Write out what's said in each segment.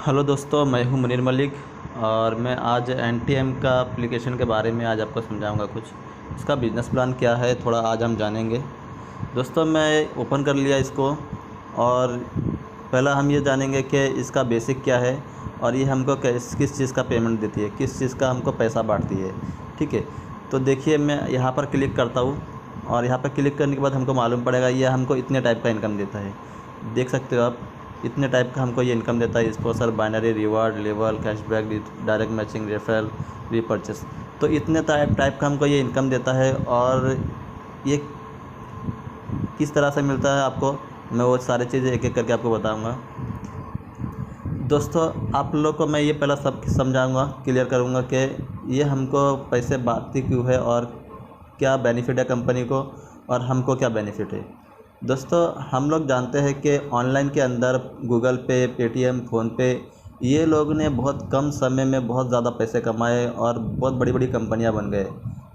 Hello दोस्तों, मैं हूं मुनीर मलिक और मैं आज एनटीएम का एप्लीकेशन के बारे में आज आपको समझाऊंगा। कुछ इसका बिज़नेस प्लान क्या है थोड़ा आज हम जानेंगे। दोस्तों, मैं ओपन कर लिया इसको और पहला हम ये जानेंगे कि इसका बेसिक क्या है और ये हमको किस चीज़ का पेमेंट देती है, किस चीज़ का हमको पैसा बांटती है। ठीक है, तो देखिए मैं यहाँ पर क्लिक करता हूँ और यहाँ पर क्लिक करने के बाद हमको मालूम पड़ेगा ये हमको इतने टाइप का इनकम देता है। देख सकते हो आप, इतने टाइप का हमको ये इनकम देता है। Sponsor, binary, reward, level, cashback, direct matching, referral, repurchase. तो इतने टाइप का हमको ये इनकम देता है और ये किस तरह से मिलता है आपको, मैं वो सारी चीज़ें एक एक करके आपको बताऊंगा। दोस्तों, आप लोग को मैं ये पहला सब समझाऊंगा, क्लियर करूंगा कि ये हमको पैसे बांटती क्यों है और क्या बेनिफिट है कंपनी को और हमको क्या बेनिफिट है। दोस्तों, हम लोग जानते हैं कि ऑनलाइन के अंदर गूगल पे, पेटीएम, फ़ोनपे, ये लोग ने बहुत कम समय में बहुत ज़्यादा पैसे कमाए और बहुत बड़ी बड़ी कंपनियां बन गए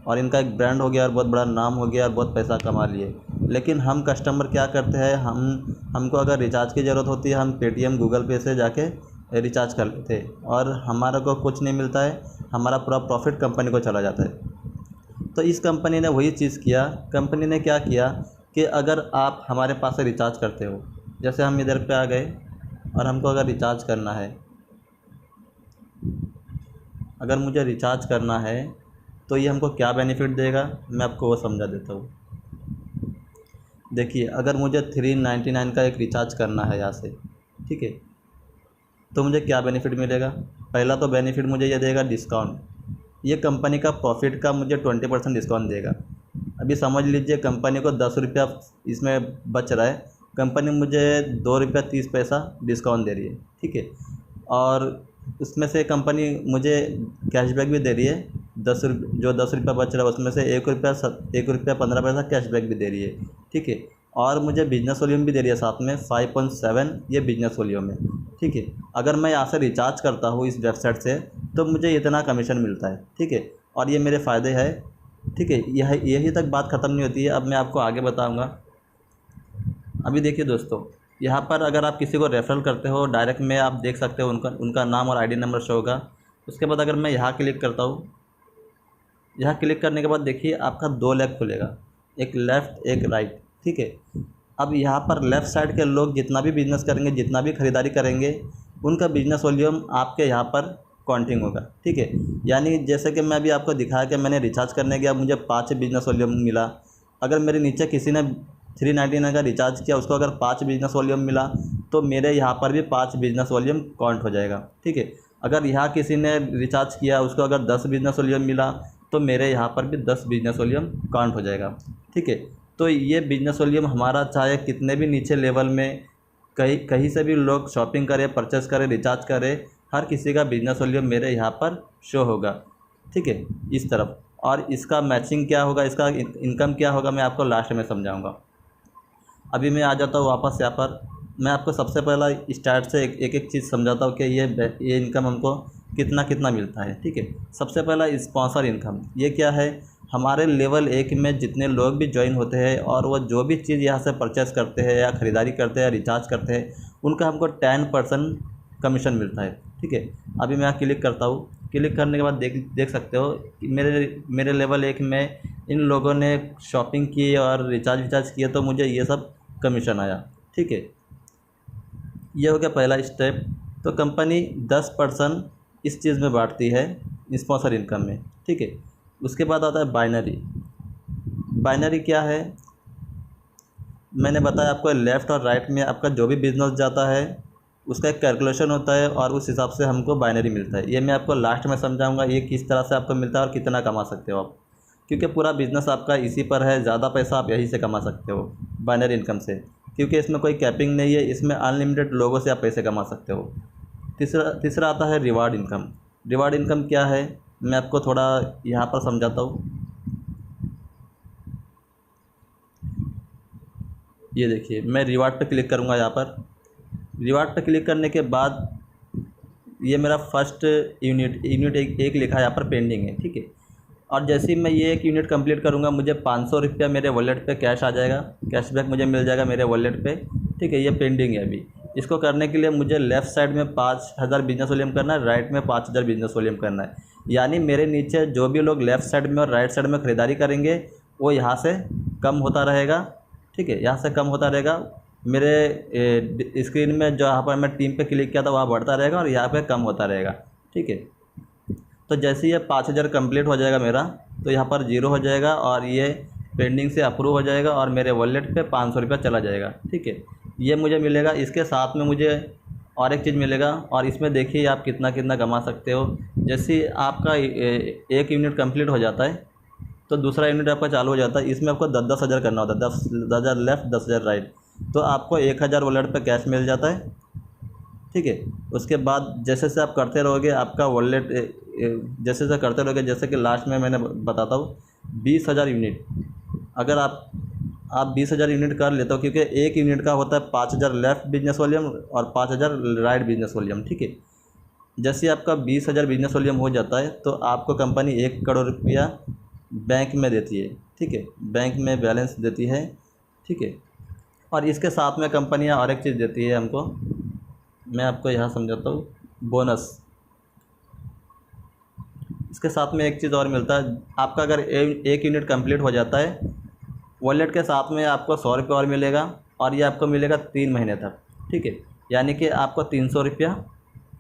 और इनका एक ब्रांड हो गया और बहुत बड़ा नाम हो गया और बहुत पैसा कमा लिए। लेकिन हम कस्टमर क्या करते हैं, हमको अगर रिचार्ज की ज़रूरत होती है हम पेटीएम, गूगल पे से जाके रिचार्ज कर लेते हैं और हमारे को कुछ नहीं मिलता है, हमारा पूरा प्रॉफिट कंपनी को चला जाता है। तो इस कंपनी ने वही चीज़ किया। कंपनी ने क्या किया कि अगर आप हमारे पास से रिचार्ज करते हो, जैसे हम इधर पे आ गए और हमको अगर रिचार्ज करना है, अगर मुझे रिचार्ज करना है तो ये हमको क्या बेनिफिट देगा मैं आपको वो समझा देता हूँ। देखिए, अगर मुझे 399 का एक रिचार्ज करना है यहाँ से, ठीक है, तो मुझे क्या बेनिफिट मिलेगा। पहला तो बेनिफिट मुझे ये देगा डिस्काउंट। ये कंपनी का प्रॉफिट का मुझे 20% डिस्काउंट देगा। अभी समझ लीजिए कंपनी को 10 रुपया इसमें बच रहा है, कंपनी मुझे 2 रुपया 30 पैसा डिस्काउंट दे रही है। ठीक है, और उसमें से कंपनी मुझे कैशबैक भी दे रही है। जो 10 रुपया बच रहा है उसमें से 1 रुपया 15 पैसा कैशबैक भी दे रही है। ठीक है, और मुझे बिजनेस वॉल्यूम भी दे रही है साथ में 5.7, ये बिजनेस वॉल्यूम है। ठीक है, अगर मैं यहाँ से रिचार्ज करता हूँ इस वेबसाइट से तो मुझे इतना कमीशन मिलता है। ठीक है, और ये मेरे फ़ायदे है। ठीक है, यही तक बात ख़त्म नहीं होती है, अब मैं आपको आगे बताऊँगा। अभी देखिए दोस्तों, यहाँ पर अगर आप किसी को रेफरल करते हो डायरेक्ट में आप देख सकते हो उनका नाम और आईडी नंबर शो होगा। उसके बाद अगर मैं यहाँ क्लिक करता हूँ, यहाँ क्लिक करने के बाद देखिए आपका 2 लेग खुलेगा, एक लेफ़्ट एक राइट। ठीक है, अब यहाँ पर लेफ़्ट साइड के लोग जितना भी बिज़नेस करेंगे, जितना भी ख़रीदारी करेंगे, उनका बिज़नेस वॉल्यूम आपके यहाँ पर काउंटिंग होगा। ठीक है, यानी जैसे कि मैं अभी आपको दिखाया कि मैंने रिचार्ज करने गया, मुझे 5 बिज़नेस वॉल्यूम मिला। अगर मेरे नीचे किसी ने 399 का रिचार्ज किया, उसको अगर 5 बिज़नेस वॉल्यूम मिला तो मेरे यहाँ पर भी 5 बिज़नेस वॉल्यूम काउंट हो जाएगा। ठीक है, अगर यहाँ किसी ने रिचार्ज किया, उसको अगर 10 बिज़नेस वॉल्यूम मिला तो मेरे यहाँ पर भी 10 बिज़नेस वॉल्यूम काउंट हो जाएगा। ठीक है, तो ये बिज़नेस वॉल्यूम हमारा चाहे कितने भी नीचे लेवल में कहीं से भी लोग शॉपिंग करें, परचेस करें, रिचार्ज करें, हर किसी का बिज़नेस वॉल्यूम मेरे यहाँ पर शो होगा। ठीक है, इस तरफ। और इसका मैचिंग क्या होगा, इसका इनकम क्या होगा, मैं आपको लास्ट में समझाऊंगा। अभी मैं आ जाता हूँ वापस यहाँ पर। मैं आपको सबसे पहला स्टार्ट से एक एक चीज़ समझाता हूँ कि ये इनकम हमको कितना कितना मिलता है। ठीक है, सबसे पहला स्पॉन्सर इनकम। ये क्या है, हमारे लेवल 1 में जितने लोग भी ज्वाइन होते हैं और वो जो भी चीज़ यहाँ से परचेस करते हैं या ख़रीदारी करते हैं या रिचार्ज करते हैं, उनका हमको 10% कमीशन मिलता है। ठीक है, अभी मैं यहाँ क्लिक करता हूँ। क्लिक करने के बाद देख सकते हो कि मेरे लेवल 1 में इन लोगों ने शॉपिंग की और रिचार्ज किया तो मुझे ये सब कमीशन आया। ठीक है, ये हो गया पहला स्टेप। तो कंपनी 10% इस चीज़ में बांटती है स्पॉन्सर इनकम में। ठीक है, उसके बाद आता है बाइनरी। बाइनरी क्या है, मैंने बताया आपको, लेफ़्ट और राइट में आपका जो भी बिजनेस जाता है उसका एक कैलकुलेशन होता है और उस हिसाब से हमको बाइनरी मिलता है। ये मैं आपको लास्ट में समझाऊंगा ये किस तरह से आपको मिलता है और कितना कमा सकते हो आप, क्योंकि पूरा बिज़नेस आपका इसी पर है। ज़्यादा पैसा आप यहीं से कमा सकते हो बाइनरी इनकम से, क्योंकि इसमें कोई कैपिंग नहीं है, इसमें अनलिमिटेड लोगों से आप पैसे कमा सकते हो। तीसरा आता है रिवार्ड इनकम। रिवार्ड इनकम क्या है, मैं आपको थोड़ा यहाँ पर समझाता हूँ। ये देखिए, मैं रिवार्ड पे क्लिक करूँगा। यहाँ पर रिवार्ड पे क्लिक करने के बाद ये मेरा फर्स्ट यूनिट एक लिखा है यहाँ पर पेंडिंग है। ठीक है, और जैसे ही मैं ये एक यूनिट कंप्लीट करूँगा मुझे 500 रुपया मेरे वॉलेट पे कैश आ जाएगा, कैशबैक मुझे मिल जाएगा मेरे वॉलेट पे। ठीक है, ये पेंडिंग है अभी। इसको करने के लिए मुझे लेफ़्ट साइड में 5000 बिजनेस वॉल्यूम करना है, राइट में 5000 बिजनेस वॉल्यूम करना है। यानी मेरे नीचे जो भी लोग लेफ़्ट साइड में और राइट साइड में ख़रीदारी करेंगे वो यहाँ से कम होता रहेगा, ठीक है, यहाँ से कम होता रहेगा। मेरे स्क्रीन में जहाँ पर मैं टीम पे क्लिक किया था वहाँ बढ़ता रहेगा और यहाँ पे कम होता रहेगा, ठीक है। तो जैसे ये 5000 कंप्लीट हो जाएगा मेरा, तो यहाँ पर 0 हो जाएगा और ये पेंडिंग से अप्रूव हो जाएगा और मेरे वॉलेट पे 500 रुपया चला जाएगा, ठीक है। ये मुझे मिलेगा। इसके साथ में मुझे और एक चीज़ मिलेगा, और इसमें देखिए आप कितना कितना कमा सकते हो। जैसे आपका एक यूनिट कंप्लीट हो जाता है तो दूसरा यूनिट आपका चालू हो जाता है। इसमें आपको 10,000 करना होता है, 10,000 लेफ़्ट 10,000 राइट, तो आपको 1000 वॉलेट पे कैश मिल जाता है, ठीक है। उसके बाद जैसे जैसे आप करते रहोगे आपका वॉलेट जैसे जैसे करते रहोगे, जैसे कि लास्ट में मैंने बताता हूँ 20,000 यूनिट, अगर आप 20,000 यूनिट कर लेते हो, क्योंकि एक यूनिट का होता है 5,000 लेफ़्ट बिजनेस वॉल्यूम और 5,000 राइट बिजनेस वॉल्यूम, ठीक है। जैसे आपका 20,000 बिजनेस वॉल्यूम हो जाता है तो आपको कंपनी 1 करोड़ रुपया बैंक में देती है, ठीक है, बैंक में बैलेंस देती है, ठीक है। और इसके साथ में कंपनियां और एक चीज़ देती है हमको, मैं आपको यहाँ समझाता हूँ, बोनस। इसके साथ में एक चीज़ और मिलता है, आपका अगर एक यूनिट कंप्लीट हो जाता है, वॉलेट के साथ में आपको 100 रुपये और मिलेगा, और ये आपको मिलेगा 3 महीने तक, ठीक है। यानी कि आपको 300 रुपया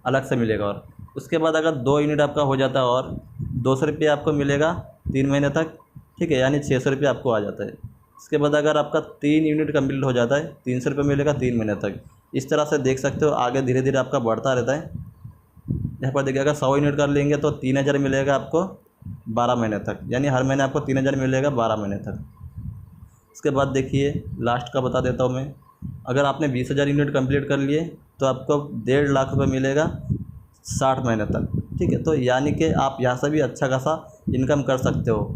अलग से मिलेगा। और उसके बाद अगर 2 यूनिट आपका हो जाता है और 200 रुपये आपको मिलेगा 3 महीने तक, ठीक है, यानी 600 रुपये आपको आ जाता है। इसके बाद अगर आपका 3 यूनिट कंप्लीट हो जाता है 300 रुपये मिलेगा 3 महीने तक। इस तरह से देख सकते हो आगे धीरे धीरे आपका बढ़ता रहता है। यहाँ पर देखिए अगर 100 यूनिट कर लेंगे तो 3000 मिलेगा आपको 12 महीने तक, यानी हर महीने आपको 3000 मिलेगा 12 महीने तक। इसके बाद देखिए लास्ट का बता देता हूँ मैं, अगर आपने 20,000 यूनिट कंप्लीट कर लिए तो आपको 1.5 लाख रुपये मिलेगा 60 महीने तक, ठीक है। तो यानी कि आप यहाँ से भी अच्छा खासा इनकम कर सकते हो।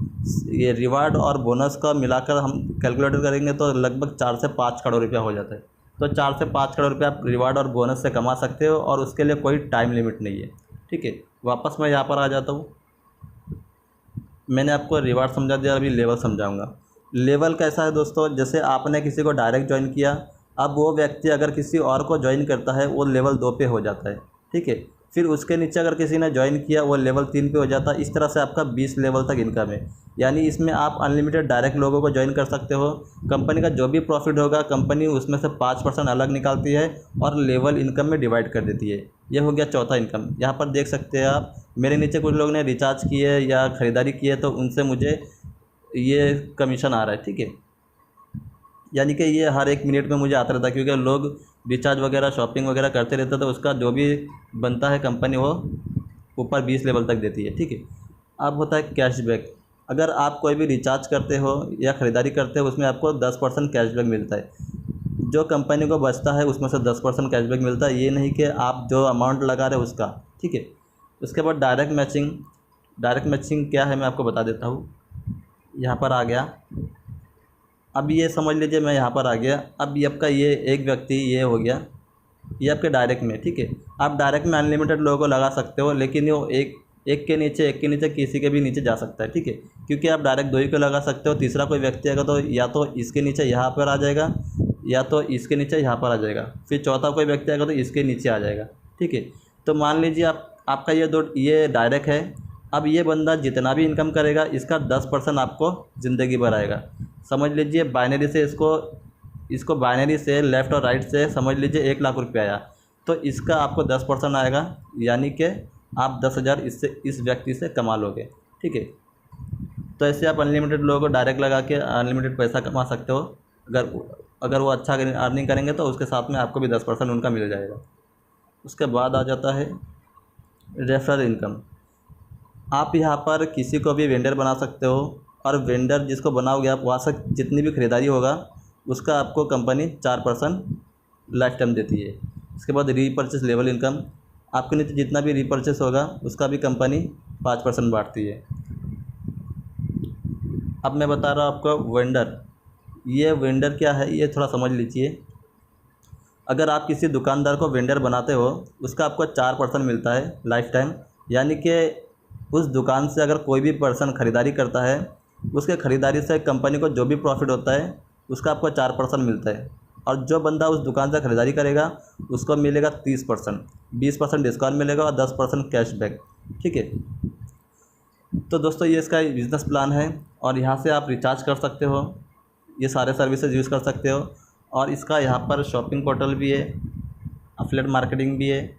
ये रिवार्ड और बोनस का मिलाकर हम कैलकुलेटर करेंगे तो लगभग 4 से 5 करोड़ रुपया हो जाता है। तो 4 से 5 करोड़ रुपया आप रिवार्ड और बोनस से कमा सकते हो, और उसके लिए कोई टाइम लिमिट नहीं है, ठीक है। वापस मैं यहाँ पर आ जाता हूँ। मैंने आपको रिवार्ड समझा दिया, अभी लेवल समझाऊँगा। लेवल कैसा है दोस्तों, जैसे आपने किसी को डायरेक्ट ज्वाइन किया, अब वो व्यक्ति अगर किसी और को ज्वाइन करता है वो लेवल 2 पे हो जाता है, ठीक है। फिर उसके नीचे अगर किसी ने ज्वाइन किया वो लेवल 3 पे हो जाता है। इस तरह से आपका 20 लेवल तक इनकम है। यानी इसमें आप अनलिमिटेड डायरेक्ट लोगों को ज्वाइन कर सकते हो। कंपनी का जो भी प्रॉफिट होगा कंपनी उसमें से 5% अलग निकालती है और लेवल इनकम में डिवाइड कर देती है। ये हो गया चौथा इनकम। यहाँ पर देख सकते हैं आप, मेरे नीचे कुछ लोग ने रिचार्ज किए या ख़रीदारी की है तो उनसे मुझे ये कमीशन आ रहा है, ठीक है। यानी कि ये हर 1 मिनट में मुझे आता रहता है, क्योंकि लोग रिचार्ज वगैरह शॉपिंग वगैरह करते रहते हैं, तो उसका जो भी बनता है कंपनी वो ऊपर 20 लेवल तक देती है, ठीक है। अब होता है कैशबैक। अगर आप कोई भी रिचार्ज करते हो या ख़रीदारी करते हो उसमें आपको 10% कैशबैक मिलता है। जो कंपनी को बचता है उसमें से 10% कैशबैक मिलता है। ये नहीं कि आप जो अमाउंट लगा रहे हो उसका, ठीक है। उसके बाद डायरेक्ट मैचिंग। डायरेक्ट मैचिंग क्या है मैं आपको बता देता हूँ। यहाँ पर आ गया, अब ये समझ लीजिए मैं यहाँ पर आ गया। अब ये आपका ये एक व्यक्ति ये हो गया, ये आपके डायरेक्ट में, ठीक है। आप डायरेक्ट में अनलिमिटेड लोगों को लगा सकते हो, लेकिन वो एक के नीचे किसी के भी नीचे जा सकता है, ठीक है। क्योंकि आप डायरेक्ट 2 ही को लगा सकते हो। तीसरा कोई व्यक्ति आएगा तो या तो इसके नीचे यहाँ पर आ जाएगा या तो इसके नीचे यहाँ पर आ जाएगा, फिर चौथा कोई व्यक्ति आएगा तो इसके नीचे आ जाएगा, ठीक है। तो मान लीजिए आपका ये डायरेक्ट है। अब ये बंदा जितना भी इनकम करेगा इसका 10% आपको ज़िंदगी भर आएगा। समझ लीजिए बाइनरी से इसको बाइनरी से लेफ़्ट और राइट से समझ लीजिए 1 लाख रुपया आया, तो इसका आपको 10% आएगा, यानी कि आप 10,000 इस व्यक्ति से कमा लोगे, ठीक है। तो ऐसे आप अनलिमिटेड लोगों को डायरेक्ट लगा के अनलिमिटेड पैसा कमा सकते हो। अगर वो अच्छा अर्निंग करेंगे तो उसके साथ में आपको भी 10% उनका मिल जाएगा। उसके बाद आ जाता है रेफरल इनकम। आप यहाँ पर किसी को भी वेंडर बना सकते हो, और वेंडर जिसको बनाओगे आप वहाँ से जितनी भी ख़रीदारी होगा उसका आपको कंपनी 4% लाइफ टाइम देती है। इसके बाद रीपरचेस लेवल इनकम, आपके नीचे जितना भी रीपरचेस होगा उसका भी कंपनी 5% बांटती है। अब मैं बता रहा हूँ आपको वेंडर। ये वेंडर क्या है ये थोड़ा समझ लीजिए। अगर आप किसी दुकानदार को वेंडर बनाते हो उसका आपको 4% मिलता है लाइफ टाइम। यानी कि उस दुकान से अगर कोई भी पर्सन ख़रीदारी करता है उसके ख़रीदारी से कंपनी को जो भी प्रॉफिट होता है उसका आपको 4% मिलता है। और जो बंदा उस दुकान से ख़रीदारी करेगा उसको मिलेगा 30%, 20% डिस्काउंट मिलेगा और 10% कैशबैक। ठीक है, तो दोस्तों ये इसका बिज़नेस प्लान है और यहाँ से आप रिचार्ज कर सकते हो, ये सारे सर्विसेज यूज़ कर सकते हो। और इसका यहाँ पर शॉपिंग पोर्टल भी है, एफिलिएट मार्केटिंग भी है,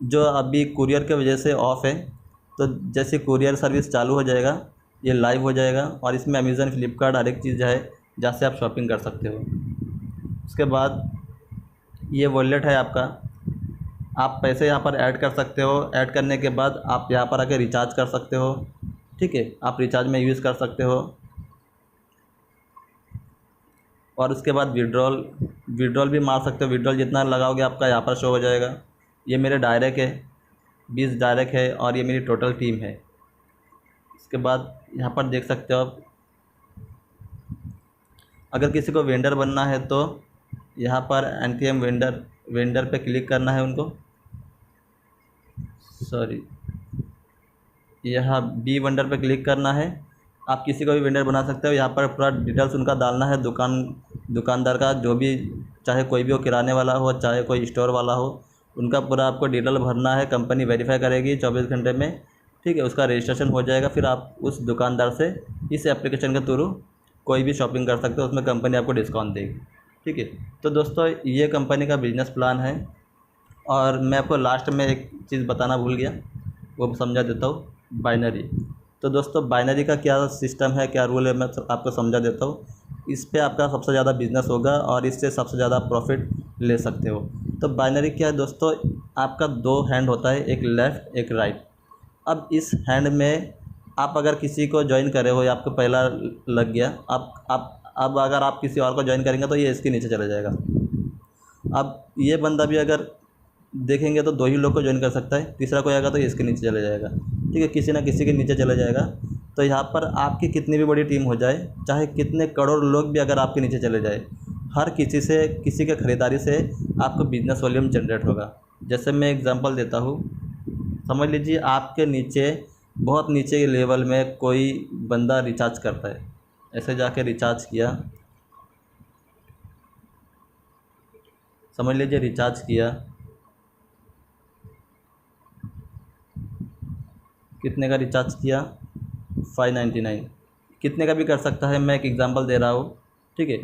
जो अभी कुरियर की वजह से ऑफ है। तो जैसे कुरियर सर्विस चालू हो जाएगा ये लाइव हो जाएगा और इसमें अमेज़न, फ्लिपकार्ट हर एक चीज़ है जहाँ से आप शॉपिंग कर सकते हो। उसके बाद ये वॉलेट है आपका, आप पैसे यहाँ पर ऐड कर सकते हो। ऐड करने के बाद आप यहाँ पर आके रिचार्ज कर सकते हो। ठीक है, आप रिचार्ज में यूज़ कर सकते हो। और उसके बाद विड्रॉल भी मार सकते हो। विड्रॉल जितना लगाओगे आपका यहाँ पर शो हो जाएगा। ये मेरे डायरेक्ट है, 20 डायरेक्ट है और ये मेरी टोटल टीम है। इसके बाद यहाँ पर देख सकते हो आप, अगर किसी को वेंडर बनना है तो यहाँ पर NTM वेंडर पे क्लिक करना है उनको, यहाँ बी वेंडर पे क्लिक करना है। आप किसी को भी वेंडर बना सकते हो। यहाँ पर पूरा डिटेल्स उनका डालना है, दुकानदार का, जो भी, चाहे कोई भी हो, किराने वाला हो चाहे कोई स्टोर वाला हो, उनका पूरा आपको डिटेल भरना है। कंपनी वेरीफाई करेगी 24 घंटे में। ठीक है, उसका रजिस्ट्रेशन हो जाएगा। फिर आप उस दुकानदार से इस एप्लीकेशन के थ्रू कोई भी शॉपिंग कर सकते हो, उसमें कंपनी आपको डिस्काउंट देगी। ठीक है, तो दोस्तों ये कंपनी का बिजनेस प्लान है। और मैं आपको लास्ट में एक चीज़ बताना भूल गया, वो समझा देता हूँ, बाइनरी। तो दोस्तों बाइनरी का क्या सिस्टम है, क्या रूल है, मैं आपको समझा देता हूँ। इस पे आपका सबसे ज़्यादा बिजनेस होगा और इससे सबसे ज़्यादा प्रॉफिट ले सकते हो। तो बाइनरी क्या है दोस्तों, आपका 2 हैंड होता है, एक लेफ़्ट एक राइट। अब इस हैंड में आप अगर किसी को ज्वाइन करे हो या आपको पहला लग गया, अब अगर आप किसी और को ज्वाइन करेंगे तो ये इसके नीचे चला जाएगा। अब ये बंदा भी अगर देखेंगे तो 2 ही लोग को ज्वाइन कर सकता है, तीसरा कोई आएगा तो ये इसके नीचे चले जाएगा। ठीक है, किसी ना किसी के नीचे चले जाएगा। तो यहाँ पर आपकी कितनी भी बड़ी टीम हो जाए, चाहे कितने करोड़ लोग भी अगर आपके नीचे चले जाए, हर किसी के ख़रीदारी से आपको बिजनेस वॉल्यूम जनरेट होगा। जैसे मैं एग्जांपल देता हूँ, समझ लीजिए आपके नीचे, बहुत नीचे के लेवल में कोई बंदा रिचार्ज करता है, ऐसे जाके रिचार्ज किया, समझ लीजिए रिचार्ज किया, कितने का रिचार्ज किया, 599, कितने का भी कर सकता है। मैं एक एग्जांपल दे रहा हूँ। ठीक है,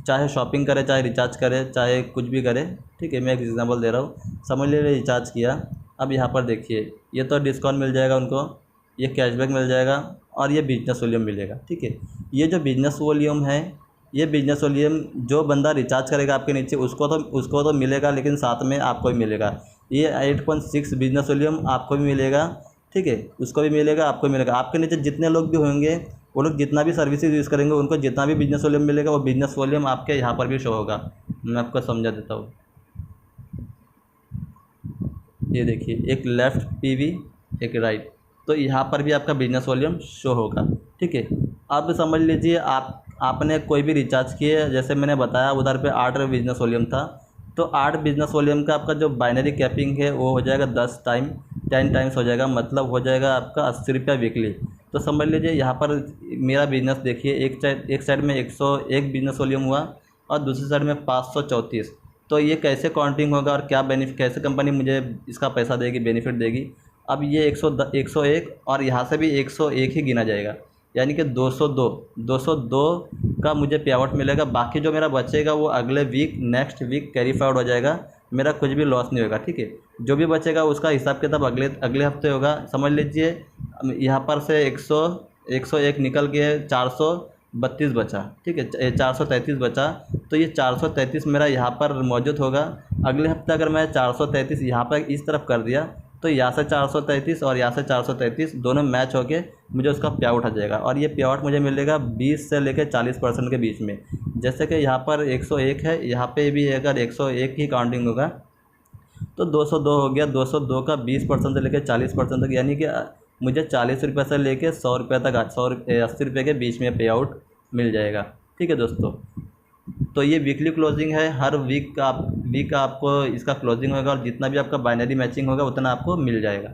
चाहे शॉपिंग करे, चाहे रिचार्ज करे, चाहे कुछ भी करे। ठीक है, मैं एक एग्जांपल दे रहा हूँ। समझ लीजिए रिचार्ज किया। अब यहाँ पर देखिए, ये तो डिस्काउंट मिल जाएगा उनको, ये कैशबैक मिल जाएगा और ये बिजनेस वॉल्यूम मिलेगा। ठीक है, ये जो बिजनेस वॉल्यूम है, ये बिजनेस वॉल्यूम जो बंदा रिचार्ज करेगा आपके नीचे उसको तो मिलेगा, लेकिन साथ में आपको भी मिलेगा। ये 8.6 बिजनेस वॉल्यूम आपको भी मिलेगा। ठीक है, उसको भी मिलेगा, आपको भी मिलेगा। आपके नीचे जितने लोग भी होंगे, वो लोग जितना भी सर्विसेज यूज़ करेंगे, उनको जितना भी बिजनेस वॉल्यूम मिलेगा, वो बिजनेस वॉल्यूम आपके यहाँ पर भी शो होगा। मैं आपको समझा देता हूँ। ये देखिए, एक लेफ़्ट PV, एक राइट, तो यहाँ पर भी आपका बिजनेस वॉल्यूम शो होगा। ठीक है, अब समझ लीजिए आपने कोई भी रिचार्ज किए, जैसे मैंने बताया उधर पे 8 बिजनेस वॉल्यूम था, तो 8 बिजनेस वॉल्यूम का आपका जो बाइनरी कैपिंग है वो हो जाएगा 10 टाइम्स हो जाएगा, मतलब हो जाएगा आपका 80 रुपया वीकली। तो समझ लीजिए यहाँ पर मेरा बिजनेस देखिए, एक साइड में 101 बिजनेस वॉल्यूम हुआ और दूसरी साइड में 534। तो ये कैसे काउंटिंग होगा और क्या बेनिफिट, कैसे कंपनी मुझे इसका पैसा देगी, बेनिफिट देगी। अब ये 101 और यहाँ से भी 101 ही गिना जाएगा, यानी कि 202 का मुझे पे आउट मिलेगा। बाकी जो मेरा बचेगा वो अगले week, next week carry forward हो जाएगा, मेरा कुछ भी लॉस नहीं होगा। ठीक है, जो भी बचेगा उसका हिसाब किताब अगले हफ्ते होगा। समझ लीजिए यहाँ पर से 101 निकल के 432 बचा। ठीक है, 433 बचा, तो ये 433 मेरा यहाँ पर मौजूद होगा। अगले हफ्ते अगर मैं 433 यहाँ पर इस तरफ कर दिया, तो यहाँ से 433 और यहाँ से 433 दोनों मैच होके मुझे उसका पे आउट आ जाएगा। और ये पे आउट मुझे मिलेगा 20 से लेकर 40% के बीच में। जैसे कि यहाँ पर 101 है, यहाँ पे भी अगर 101 ही काउंटिंग होगा तो 202 हो गया। 202 का 20% से लेकर 40% तक, यानी कि मुझे 40 रुपये से लेकर 100 रुपये तक, 80 रुपये के बीच में पे आउट मिल जाएगा। ठीक है दोस्तों, तो ये वीकली क्लोजिंग है। हर वीक आपको इसका क्लोजिंग होगा और जितना भी आपका बाइनरी मैचिंग होगा उतना आपको मिल जाएगा।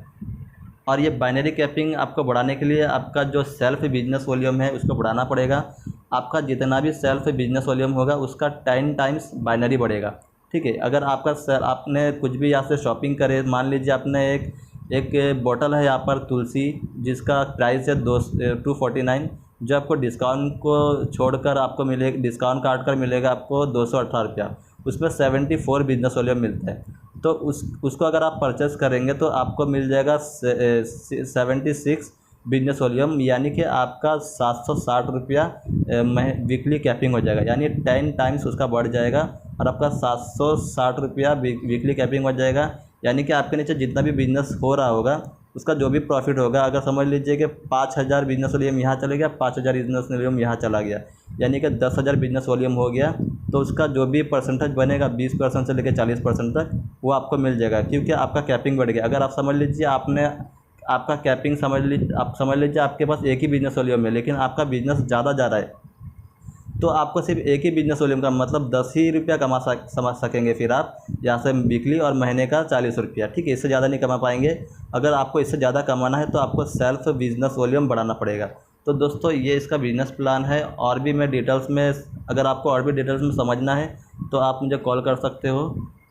और ये बाइनरी कैपिंग आपको बढ़ाने के लिए आपका जो सेल्फ बिजनेस वॉल्यूम है उसको बढ़ाना पड़ेगा। आपका जितना भी सेल्फ बिजनेस वॉल्यूम होगा उसका 10 टाइम्स बाइनरी बढ़ेगा। ठीक है, अगर आपने कुछ भी यहाँ से शॉपिंग करे, मान लीजिए आपने एक बॉटल है यहाँ पर तुलसी जिसका प्राइस है 249, जो आपको डिस्काउंट को छोड़कर आपको मिलेगा, डिस्काउंट काट कर मिलेगा आपको 218 रुपया, उसमें 74 बिजनेस वॉल्यूम मिलता है। तो उसको अगर आप परचेस करेंगे तो आपको मिल जाएगा 76 बिजनेस वॉल्यूम, यानी कि आपका 760 रुपया वीकली कैपिंग हो जाएगा, यानी 10 टाइम्स उसका बढ़ जाएगा और आपका 760 रुपया वीकली कैपिंग हो जाएगा। यानी कि आपके नीचे जितना भी बिजनेस हो रहा होगा उसका जो भी प्रॉफिट होगा, अगर समझ लीजिए कि 5000 बिजनेस वॉल्यूम यहाँ चले गया, 5000 बिजनेस वॉल्यूम यहाँ चला गया, यानी कि 10,000 बिजनेस वॉल्यूम हो गया, तो उसका जो भी परसेंटेज बनेगा 20% से लेकर 40% तक वो आपको मिल जाएगा, क्योंकि आपका कैपिंग बढ़ गया। अगर आप समझ लीजिए आपका कैपिंग समझ लीजिए आपके पास एक ही बिजनेस वॉल्यूम है, लेकिन आपका बिजनेस ज़्यादा जा रहा है, तो आपको सिर्फ एक ही बिजनेस वॉल्यूम का मतलब 10 ही रुपया समझ सकेंगे फिर आप यहाँ से वीकली, और महीने का 40 रुपया। ठीक है, इससे ज़्यादा नहीं कमा पाएंगे। अगर आपको इससे ज़्यादा कमाना है तो आपको सेल्फ बिजनेस वॉल्यूम बढ़ाना पड़ेगा। तो दोस्तों ये इसका बिजनेस प्लान है, और भी मैं डिटेल्स में, अगर आपको और भी डिटेल्स में समझना है तो आप मुझे कॉल कर सकते हो,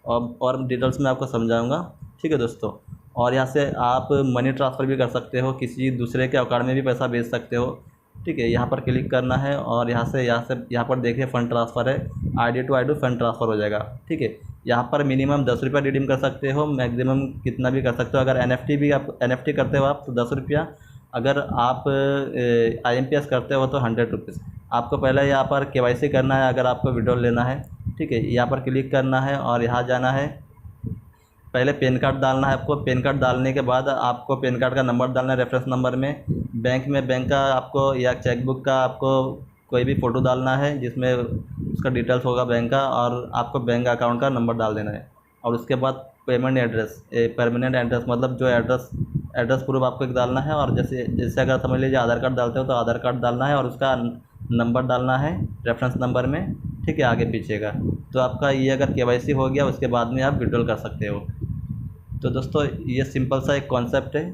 और डिटेल्स में आपको समझाऊँगा। ठीक है दोस्तों, और यहाँ से आप मनी ट्रांसफ़र भी कर सकते हो, किसी दूसरे के अकाउंट में भी पैसा भेज सकते हो। ठीक है, यहाँ पर क्लिक करना है और यहाँ पर देखिए फंड ट्रांसफ़र है, ID to ID fund transfer हो जाएगा। ठीक है, यहाँ पर मिनिमम 10 रुपया रिडीम कर सकते हो, मैक्सिमम कितना भी कर सकते हो। अगर NFT करते हो आप तो 10 रुपया, अगर आप IMPS करते हो तो 100 रुपीज़। आपको पहले यहाँ पर KYC करना है अगर आपको विड्रॉल लेना है। ठीक है, यहाँ पर क्लिक करना है और यहाँ जाना है, पहले पैन कार्ड डालना है आपको। पैन कार्ड डालने के बाद आपको पैन कार्ड का नंबर डालना है रेफरेंस नंबर में। बैंक का आपको या चेकबुक का आपको कोई भी फ़ोटो डालना है जिसमें उसका डिटेल्स होगा बैंक का, और आपको बैंक अकाउंट का नंबर डाल देना है। और उसके बाद परमानेंट एड्रेस मतलब जो एड्रेस प्रूफ आपको एक डालना है। और जैसे अगर समझ लीजिए आधार कार्ड डालते हो तो आधार कार्ड डालना है और उसका नंबर डालना है रेफरेंस नंबर में। ठीक है, आगे पीछे का। तो आपका ये अगर KYC हो गया उसके बाद में आप विड्रॉल कर सकते हो। तो दोस्तों ये सिंपल सा एक कॉन्सेप्ट है।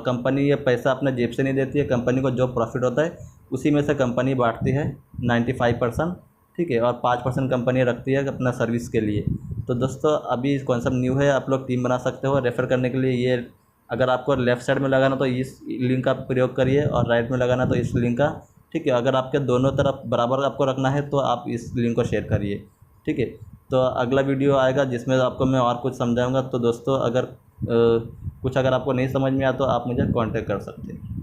कंपनी ये पैसा अपने जेब से नहीं देती है, कंपनी को जो प्रॉफिट होता है उसी में से कंपनी बांटती है 95%। ठीक है, और 5% कंपनी रखती है अपना सर्विस के लिए। तो दोस्तों अभी कॉन्सेप्ट न्यू है, आप लोग टीम बना सकते हो। रेफ़र करने के लिए ये, अगर आपको लेफ़्ट साइड में लगाना तो इस लिंक का प्रयोग करिए, और राइट में लगाना तो इस लिंक का। ठीक है, अगर आपके दोनों तरफ बराबर आपको रखना है तो आप इस लिंक को शेयर करिए। ठीक है, तो अगला वीडियो आएगा जिसमें आपको मैं और कुछ समझाऊंगा। तो दोस्तों अगर कुछ अगर आपको नहीं समझ में आया तो आप मुझे कांटेक्ट कर सकते हैं।